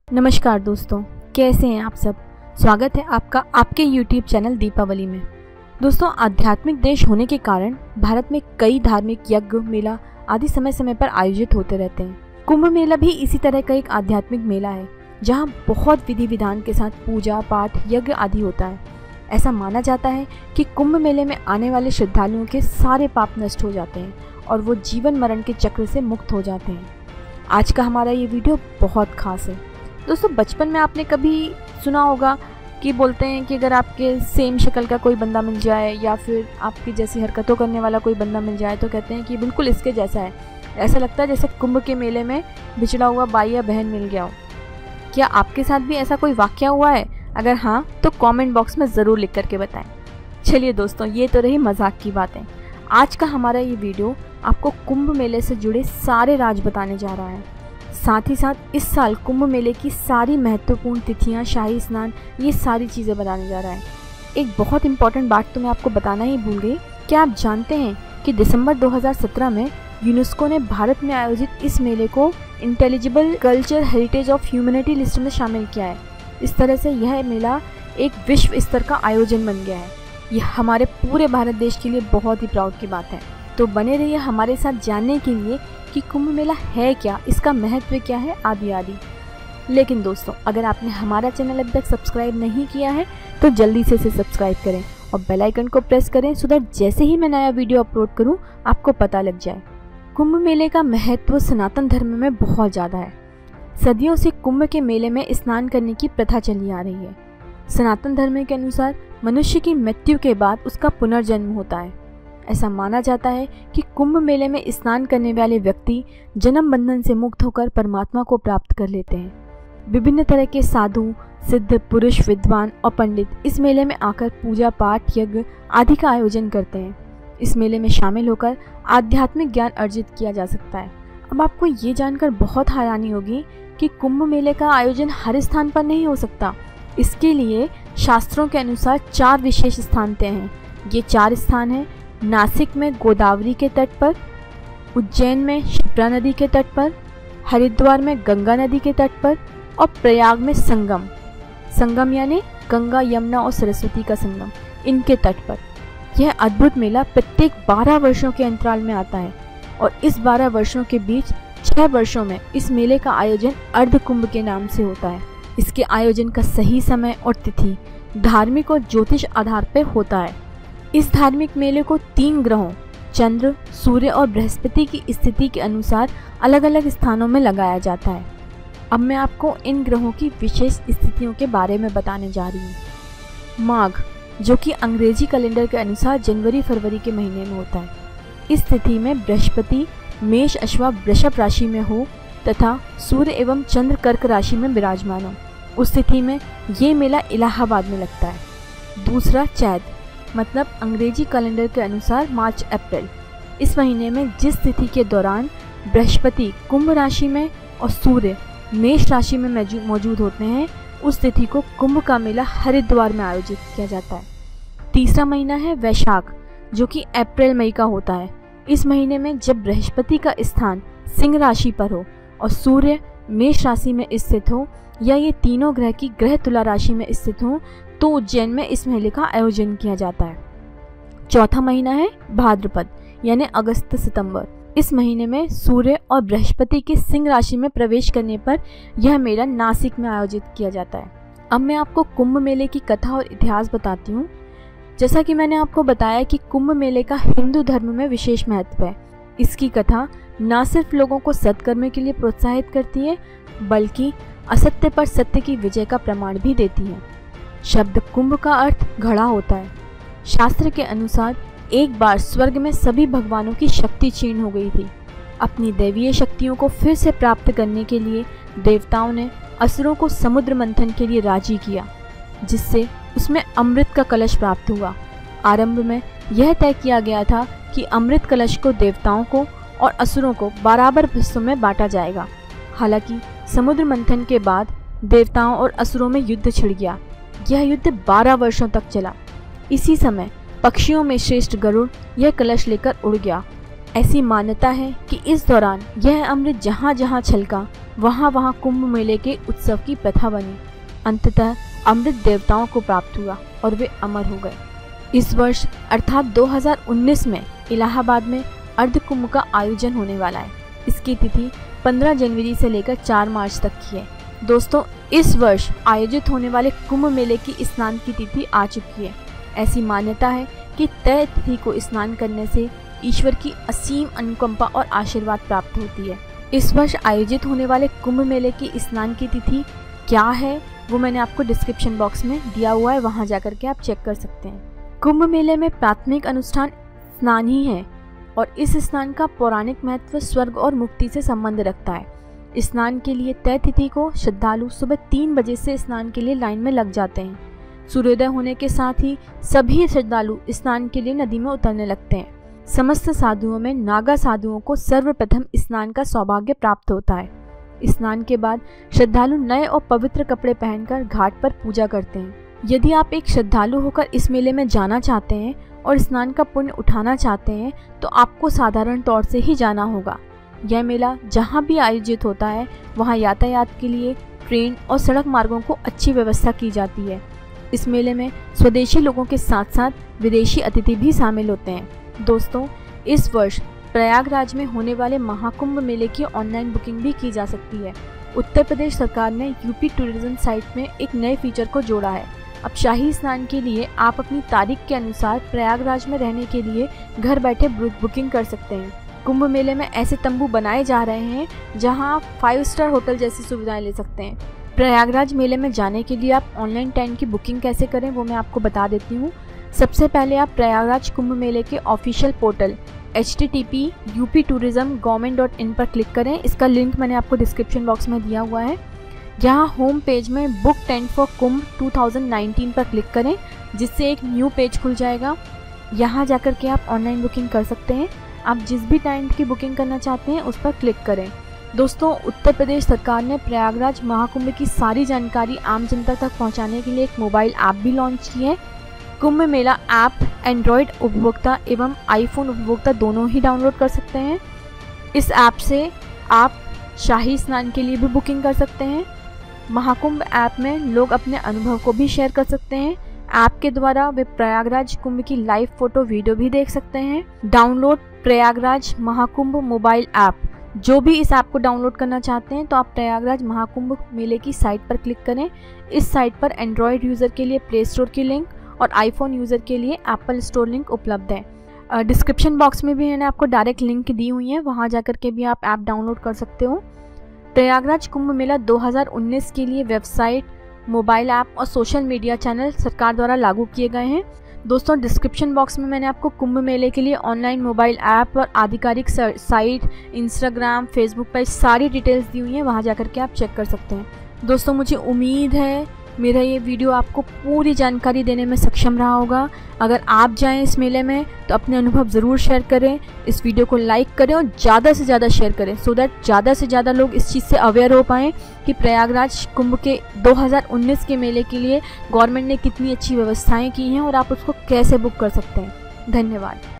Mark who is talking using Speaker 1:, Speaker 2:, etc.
Speaker 1: नमस्कार दोस्तों, कैसे हैं आप सब। स्वागत है आपका आपके YouTube चैनल दीपावली में। दोस्तों, आध्यात्मिक देश होने के कारण भारत में कई धार्मिक यज्ञ, मेला आदि समय समय पर आयोजित होते रहते हैं। कुंभ मेला भी इसी तरह का एक आध्यात्मिक मेला है जहां बहुत विधि विधान के साथ पूजा पाठ, यज्ञ आदि होता है। ऐसा माना जाता है कि कुंभ मेले में आने वाले श्रद्धालुओं के सारे पाप नष्ट हो जाते हैं और वो जीवन मरण के चक्र से मुक्त हो जाते हैं। आज का हमारा ये वीडियो बहुत खास है। दोस्तों, बचपन में आपने कभी सुना होगा कि बोलते हैं कि अगर आपके सेम शक्ल का कोई बंदा मिल जाए या फिर आपकी जैसी हरकतों करने वाला कोई बंदा मिल जाए तो कहते हैं कि बिल्कुल इसके जैसा है। ऐसा लगता है जैसे कुंभ के मेले में बिछड़ा हुआ भाई या बहन मिल गया हो। क्या आपके साथ भी ऐसा कोई वाकया हुआ है? अगर हाँ तो कमेंट बॉक्स में ज़रूर लिख करके बताएं। चलिए दोस्तों, ये तो रही मजाक की बातें। आज का हमारा ये वीडियो आपको कुंभ मेले से जुड़े सारे राज बताने जा रहा है। साथ ही साथ इस साल कुंभ मेले की सारी महत्वपूर्ण तिथियां, शाही स्नान, ये सारी चीज़ें बताने जा रहा है। एक बहुत इंपॉर्टेंट बात तो मैं आपको बताना ही भूल गई। क्या आप जानते हैं कि दिसंबर 2017 में यूनेस्को ने भारत में आयोजित इस मेले को intelligible culture heritage of humanity list में शामिल किया है। इस तरह से यह मेला एक विश्व स्तर का आयोजन बन गया है। यह हमारे पूरे भारत देश के लिए बहुत ही प्राउड की बात है। तो बने रहिए हमारे साथ जानने के लिए कि कुंभ मेला है क्या, इसका महत्व क्या है, आदि आदि। लेकिन दोस्तों, अगर आपने हमारा चैनल अभी तक सब्सक्राइब नहीं किया है तो जल्दी से इसे सब्सक्राइब करें और बेल आइकन को प्रेस करें सो दैट जैसे ही मैं नया वीडियो अपलोड करूं आपको पता लग जाए। कुंभ मेले का महत्व सनातन धर्म में बहुत ज़्यादा है। सदियों से कुंभ के मेले में स्नान करने की प्रथा चली आ रही है। सनातन धर्म के अनुसार मनुष्य की मृत्यु के बाद उसका पुनर्जन्म होता है। ऐसा माना जाता है कि कुंभ मेले में स्नान करने वाले व्यक्ति जन्म बंधन से मुक्त होकर परमात्मा को प्राप्त कर लेते हैं। विभिन्न तरह के साधु, सिद्ध पुरुष, विद्वान और पंडित इस मेले में आकर पूजा पाठ, यज्ञ आदि का आयोजन करते हैं। इस मेले में शामिल होकर आध्यात्मिक ज्ञान अर्जित किया जा सकता है। अब आपको ये जानकर बहुत हैरानी होगी कि कुंभ मेले का आयोजन हर स्थान पर नहीं हो सकता। इसके लिए शास्त्रों के अनुसार 4 विशेष स्थान तय हैं। ये 4 स्थान हैं: नासिक में गोदावरी के तट पर, उज्जैन में शिप्रा नदी के तट पर, हरिद्वार में गंगा नदी के तट पर और प्रयाग में संगम यानी गंगा, यमुना और सरस्वती का संगम, इनके तट पर। यह अद्भुत मेला प्रत्येक 12 वर्षों के अंतराल में आता है और इस 12 वर्षों के बीच 6 वर्षों में इस मेले का आयोजन अर्ध कुंभ के नाम से होता है। इसके आयोजन का सही समय और तिथि धार्मिक और ज्योतिष आधार पर होता है। इस धार्मिक मेले को 3 ग्रहों चंद्र, सूर्य और बृहस्पति की स्थिति के अनुसार अलग अलग स्थानों में लगाया जाता है। अब मैं आपको इन ग्रहों की विशेष स्थितियों के बारे में बताने जा रही हूँ। माघ, जो कि अंग्रेजी कैलेंडर के अनुसार जनवरी फरवरी के महीने में होता है। इस तिथि में बृहस्पति मेष अथवा वृषभ राशि में हो तथा सूर्य एवं चंद्र कर्क राशि में विराजमान हो, उस तिथि में ये मेला इलाहाबाद में लगता है। दूसरा, चैत, मतलब अंग्रेजी कैलेंडर के अनुसार मार्च अप्रैल। इस महीने में जिस तिथि के दौरान बृहस्पति कुंभ राशि में और सूर्य मेष राशि में मौजूद होते हैं, उस तिथि को कुंभ का मेला हरिद्वार में आयोजित किया जाता है। तीसरा महीना है वैशाख, जो कि अप्रैल मई का होता है। इस महीने में जब बृहस्पति का स्थान सिंह राशि पर हो और सूर्य मेष राशि में स्थित हो या ये तीनों ग्रह की ग्रह तुला राशि में स्थित हो तो उज्जैन में इस मेले का आयोजन किया जाता है। चौथा महीना है भाद्रपद यानी अगस्त सितंबर। इस महीने में सूर्य और बृहस्पति के सिंह राशि में प्रवेश करने पर यह मेला नासिक में आयोजित किया जाता है। अब मैं आपको कुंभ मेले की कथा और इतिहास बताती हूँ। जैसा कि मैंने आपको बताया कि कुंभ मेले का हिंदू धर्म में विशेष महत्व है। इसकी कथा न सिर्फ लोगों को सत्कर्म के लिए प्रोत्साहित करती है बल्कि असत्य पर सत्य की विजय का प्रमाण भी देती है। शब्द कुंभ का अर्थ घड़ा होता है। शास्त्र के अनुसार एक बार स्वर्ग में सभी भगवानों की शक्ति क्षीण हो गई थी। अपनी दैवीय शक्तियों को फिर से प्राप्त करने के लिए देवताओं ने असुरों को समुद्र मंथन के लिए राजी किया, जिससे उसमें अमृत का कलश प्राप्त हुआ। आरंभ में यह तय किया गया था कि अमृत कलश को देवताओं को और असुरों को बराबर हिस्सों में बांटा जाएगा। हालांकि समुद्र मंथन के बाद देवताओं और असुरों में युद्ध छिड़ गया। यह युद्ध 12 वर्षों तक चला। इसी समय पक्षियों में श्रेष्ठ गरुड़ यह कलश लेकर उड़ गया। ऐसी मान्यता है कि इस दौरान यह अमृत जहाँ जहाँ छलका वहाँ कुंभ मेले के उत्सव की प्रथा बनी। अंततः अमृत देवताओं को प्राप्त हुआ और वे अमर हो गए। इस वर्ष अर्थात 2019 में इलाहाबाद में अर्ध कुंभ का आयोजन होने वाला है। इसकी तिथि 15 जनवरी से लेकर 4 मार्च तक की है। दोस्तों, इस वर्ष आयोजित होने वाले कुंभ मेले की स्नान की तिथि आ चुकी है। ऐसी मान्यता है कि तय तिथि को स्नान करने से ईश्वर की असीम अनुकंपा और आशीर्वाद प्राप्त होती है। इस वर्ष आयोजित होने वाले कुंभ मेले की स्नान की तिथि क्या है वो मैंने आपको डिस्क्रिप्शन बॉक्स में दिया हुआ है, वहां जाकर के आप चेक कर सकते हैं। कुंभ मेले में प्राथमिक अनुष्ठान स्नान ही है और इस स्नान का पौराणिक महत्व स्वर्ग और मुक्ति से संबंध रखता है। स्नान के लिए तय तिथि को श्रद्धालु सुबह 3 बजे से स्नान के लिए लाइन में लग जाते हैं। सूर्योदय होने के साथ ही सभी श्रद्धालु स्नान के लिए नदी में उतरने लगते हैं। समस्त साधुओं में नागा साधुओं को सर्वप्रथम स्नान का सौभाग्य प्राप्त होता है। स्नान के बाद श्रद्धालु नए और पवित्र कपड़े पहनकर घाट पर पूजा करते हैं। यदि आप एक श्रद्धालु होकर इस मेले में जाना चाहते हैं और स्नान का पुण्य उठाना चाहते हैं तो आपको साधारण तौर से ही जाना होगा। यह मेला जहां भी आयोजित होता है वहां यातायात के लिए ट्रेन और सड़क मार्गों को अच्छी व्यवस्था की जाती है। इस मेले में स्वदेशी लोगों के साथ साथ विदेशी अतिथि भी शामिल होते हैं। दोस्तों, इस वर्ष प्रयागराज में होने वाले महाकुंभ मेले की ऑनलाइन बुकिंग भी की जा सकती है। उत्तर प्रदेश सरकार ने यूपी टूरिज्म साइट में एक नए फीचर को जोड़ा है। अब शाही स्नान के लिए आप अपनी तारीख के अनुसार प्रयागराज में रहने के लिए घर बैठे बुकिंग कर सकते हैं। कुंभ मेले में ऐसे तंबू बनाए जा रहे हैं जहां आप 5 स्टार होटल जैसी सुविधाएं ले सकते हैं। प्रयागराज मेले में जाने के लिए आप ऑनलाइन टाइम की बुकिंग कैसे करें वो मैं आपको बता देती हूँ। सबसे पहले आप प्रयागराज कुंभ मेले के ऑफिशियल पोर्टल http://uptourism.government.in पर क्लिक करें। इसका लिंक मैंने आपको डिस्क्रिप्शन बॉक्स में दिया हुआ है। यहाँ होम पेज में बुक टेंट फॉर कुंभ 2019 पर क्लिक करें, जिससे एक न्यू पेज खुल जाएगा। यहाँ जाकर के आप ऑनलाइन बुकिंग कर सकते हैं। आप जिस भी टेंट की बुकिंग करना चाहते हैं उस पर क्लिक करें। दोस्तों, उत्तर प्रदेश सरकार ने प्रयागराज महाकुंभ की सारी जानकारी आम जनता तक पहुँचाने के लिए एक मोबाइल ऐप भी लॉन्च की है। कुंभ मेला ऐप एंड्रॉयड उपभोक्ता एवं आईफोन उपभोक्ता दोनों ही डाउनलोड कर सकते हैं। इस ऐप से आप शाही स्नान के लिए भी बुकिंग कर सकते हैं। महाकुंभ ऐप में लोग अपने अनुभव को भी शेयर कर सकते हैं। ऐप के द्वारा वे प्रयागराज कुंभ की लाइव फोटो वीडियो भी देख सकते हैं। Download Prayagraj Mahakumbh mobile app. जो भी इस ऐप को डाउनलोड करना चाहते हैं तो आप प्रयागराज महाकुंभ मेले की साइट पर क्लिक करें। इस साइट पर एंड्रॉयड यूज़र के लिए प्ले स्टोर की लिंक और आईफोन यूज़र के लिए एप्पल स्टोर लिंक उपलब्ध है। डिस्क्रिप्शन बॉक्स में भी मैंने आपको डायरेक्ट लिंक दी हुई है, वहां जाकर के भी आप ऐप डाउनलोड कर सकते हो। प्रयागराज कुंभ मेला 2019 के लिए वेबसाइट, मोबाइल ऐप और सोशल मीडिया चैनल सरकार द्वारा लागू किए गए हैं। दोस्तों, डिस्क्रिप्शन बॉक्स में मैंने आपको कुंभ मेले के लिए ऑनलाइन मोबाइल ऐप और आधिकारिक साइट, इंस्टाग्राम, फेसबुक पर सारी डिटेल्स दी हुई हैं, वहां जाकर के आप चेक कर सकते हैं। दोस्तों, मुझे उम्मीद है मेरा ये वीडियो आपको पूरी जानकारी देने में सक्षम रहा होगा। अगर आप जाएं इस मेले में तो अपने अनुभव ज़रूर शेयर करें। इस वीडियो को लाइक करें और ज़्यादा से ज़्यादा शेयर करें, सो दैट ज़्यादा से ज़्यादा लोग इस चीज़ से अवेयर हो पाएँ कि प्रयागराज कुंभ के 2019 के मेले के लिए गवर्नमेंट ने कितनी अच्छी व्यवस्थाएं की हैं और आप उसको कैसे बुक कर सकते हैं। धन्यवाद।